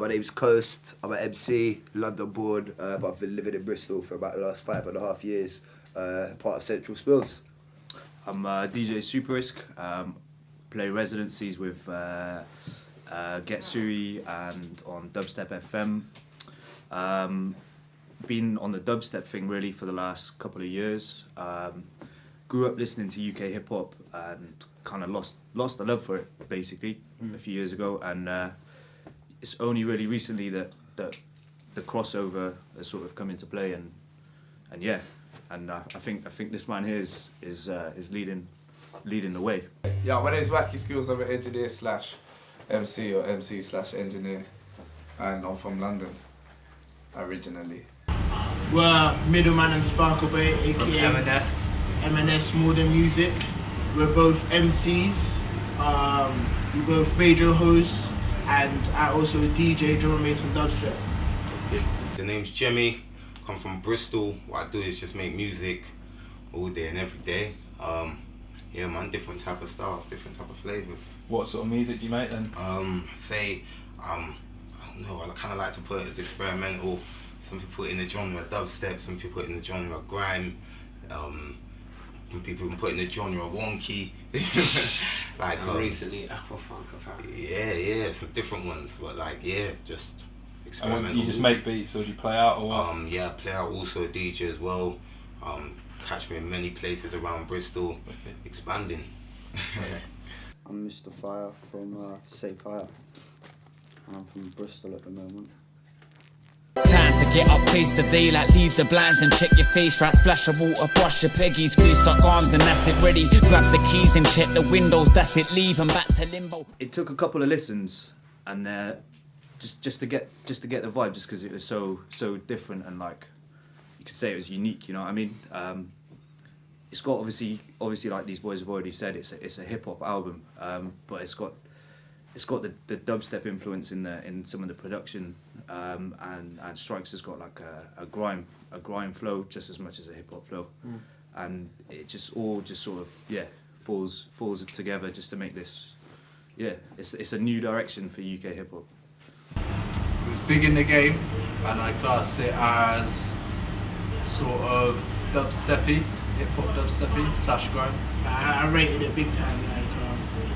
name's Coast. I'm an MC, London born, but I've been living in Bristol for about the last 5.5 years, part of CstrikeZ. I'm DJ Super Risk, play residencies with Get Suri and on Dubstep FM. Been on the dubstep thing really for the last couple of years. Grew up listening to UK hip hop and kind of lost the love for it basically a few years ago, and it's only really recently that the crossover has sort of come into play, and yeah, and I think this man here is leading the way. Yeah, my name's Wacky Skills. I'm an engineer slash MC or MC slash engineer, and I'm from London originally. We're Middleman and Sparkle Bay, aka M&S More Than Music. We're both MCs, we both radio hosts, and I also DJ, drum and bass and dubstep. The name's Jimmy, come from Bristol. What I do is just make music all day and every day. Yeah man, different type of styles, different type of flavours. What sort of music do you make then? I don't know, I kind of like to put it as experimental. Some people put it in the genre dubstep, some people put it in the genre grime, some people put it in the genre wonky. Like recently Aquafunk apparently. Yeah, some different ones, but like just experimental. You just make beats or do you play out or what? Yeah, I play out, also a DJ as well. Catch me in many places around Bristol, expanding. I'm Mr. Fire from Say Fire, and I'm from Bristol at the moment. Time to get up, face the daylight, leave the blinds and check your face, right? Splash of water, brush your peggies, grease stuck arms and that's it ready. Grab the keys and check the windows, that's it, leave and back to limbo. It took a couple of listens and just to get the vibe, just because it was so different, and like you could say it was unique, you know what I mean? It's got obviously like these boys have already said, it's a hip hop album, but it's got the dubstep influence in some of the production, and CstrikeZ has got like a grime flow just as much as a hip hop flow, and it just sort of falls together just to make this, it's a new direction for UK hip hop. It was big in the game, and I class it as sort of dubsteppy, hip hop dubsteppy / grime. I rated it big time. Like,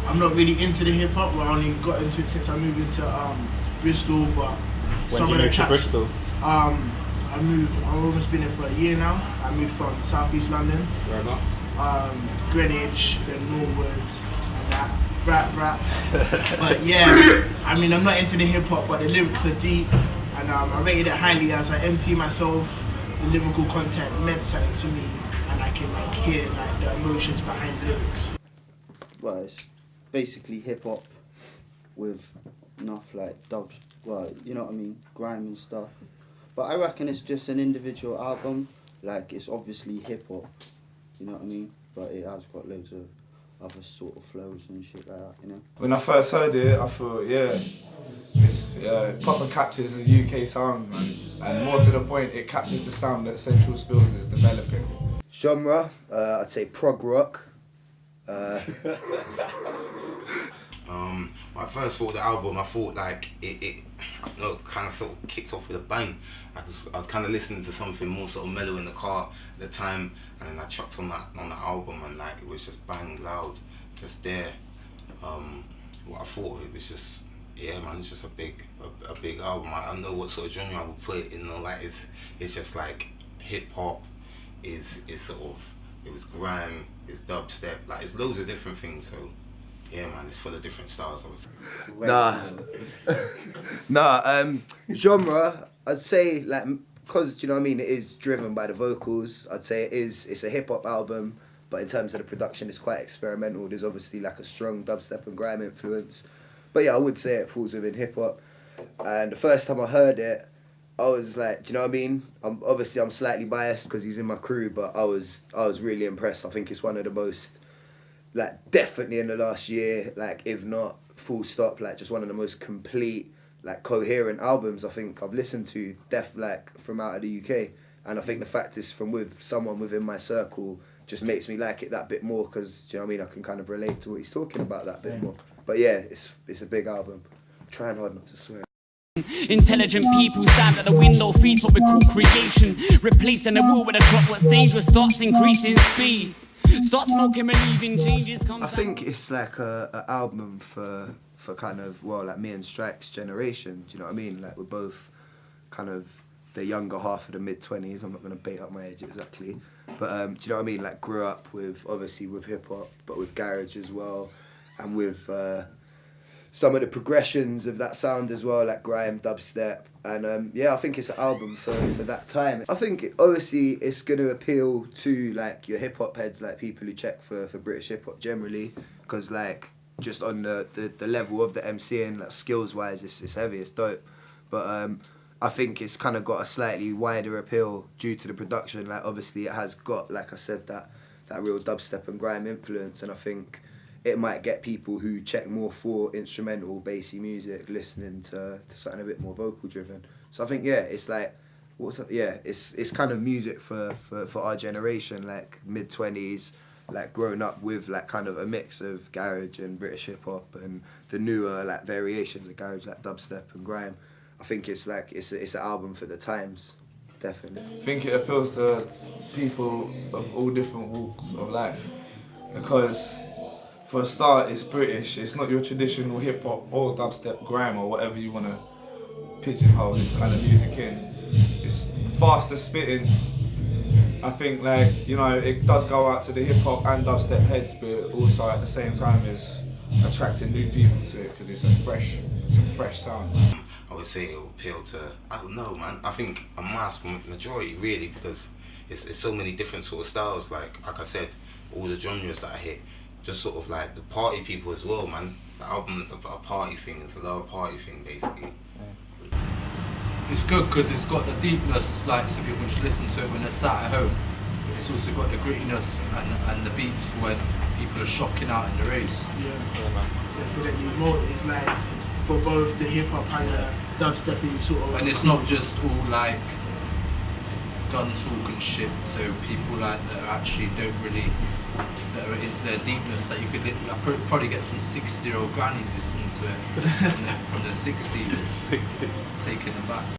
I'm not really into the hip hop, but I only got into it since I moved into Bristol. But when did you move to Bristol? I've almost been here for a year now. I moved from southeast London. Where about? Greenwich, then Norwood, and that. Rap. But yeah, I mean, I'm not into the hip hop, but the lyrics are deep, and I rated it highly as I MC myself. The lyrical content meant something to me, and I can like hear like the emotions behind the lyrics. Well, it's basically hip hop with enough like dubs, well, you know what I mean, grime and stuff. But I reckon it's just an individual album. Like, it's obviously hip hop, you know what I mean, but it has got loads of other sort of flows and shit like that, you know. When I first heard it, I thought, it's proper captures the UK sound, man. And more to the point, it captures the sound that Central Spills is developing. Genre, I'd say prog rock. When I first thought of the album, I thought like it I don't know, kind of sort of kicks off with a bang. I was kind of listening to something more sort of mellow in the car at the time, and then I chucked on the album, and like it was just bang loud, just there. What I thought of it was just, man, it's just a big album. I don't know what sort of genre I would put it in. Like it's just like hip hop, is sort of, it was grime, it's dubstep, like it's loads of different things. So yeah, man, it's full of different styles. Genre, I'd say like, cause do you know what I mean, it is driven by the vocals. I'd say it's a hip hop album, but in terms of the production, it's quite experimental. There's obviously like a strong dubstep and grime influence, but yeah, I would say it falls within hip hop. And the first time I heard it, I was like, do you know what I mean? I'm slightly biased because he's in my crew, but I was really impressed. I think it's one of the most, like, definitely in the last year, like, if not full stop, like, just one of the most complete, like, coherent albums I think I've listened to, like, from out of the UK. And I think the fact is from with someone within my circle just makes me like it that bit more, because, do you know what I mean, I can kind of relate to what he's talking about that bit more. But yeah, it's a big album. I'm trying hard not to swear. Intelligent people stand at the window, feeds what we call creation. Replacing the wheel with a clock, what's dangerous starts increasing speed. Start smoking, relieving changes. I think it's like a album for kind of, well, like me and Strike's generation. Do you know what I mean? Like we're both kind of the younger half of the mid-20s. I'm not going to bait up my age exactly. But do you know what I mean? Like grew up with, obviously with hip hop, but with garage as well. And with some of the progressions of that sound as well, like grime, dubstep. And yeah, I think it's an album for that time. I think obviously it's going to appeal to like your hip hop heads, like people who check for British hip hop generally, because like just on the level of the MCing, like skills wise, it's heavy, it's dope. But I think it's kind of got a slightly wider appeal due to the production. Like obviously it has got, like I said, that real dubstep and grime influence, and I think it might get people who check more for instrumental, bassy music, listening to something a bit more vocal driven. So I think it's like, it's kind of music for our generation, like mid-20s, like growing up with like kind of a mix of garage and British hip hop and the newer like variations of garage, like dubstep and grime. I think it's like it's an album for the times, definitely. I think it appeals to people of all different walks of life, because for a start, it's British. It's not your traditional hip hop or dubstep, grime or whatever you want to pigeonhole this kind of music in. It's faster spitting. I think like, you know, it does go out to the hip hop and dubstep heads, but also at the same time is attracting new people to it because it's a fresh sound. I would say it will appeal to, I don't know, man. I think a mass majority really, because it's so many different sort of styles. Like I said, all the genres that I hit. Just sort of like the party people as well, man. The album's a party thing, it's a lower party thing basically. It's good because it's got the deepness, like so people just listen to it when they're sat at home. It's also got the grittiness and the beats for when people are shocking out in the race. Definitely more. It's like for both the hip hop and the dubstepping sort of. And it's not just all like gun talk and shit, so people like that actually don't really, that are into their deepness, that you could probably get some 60-year-old grannies listening to it from the 60s, taking them back.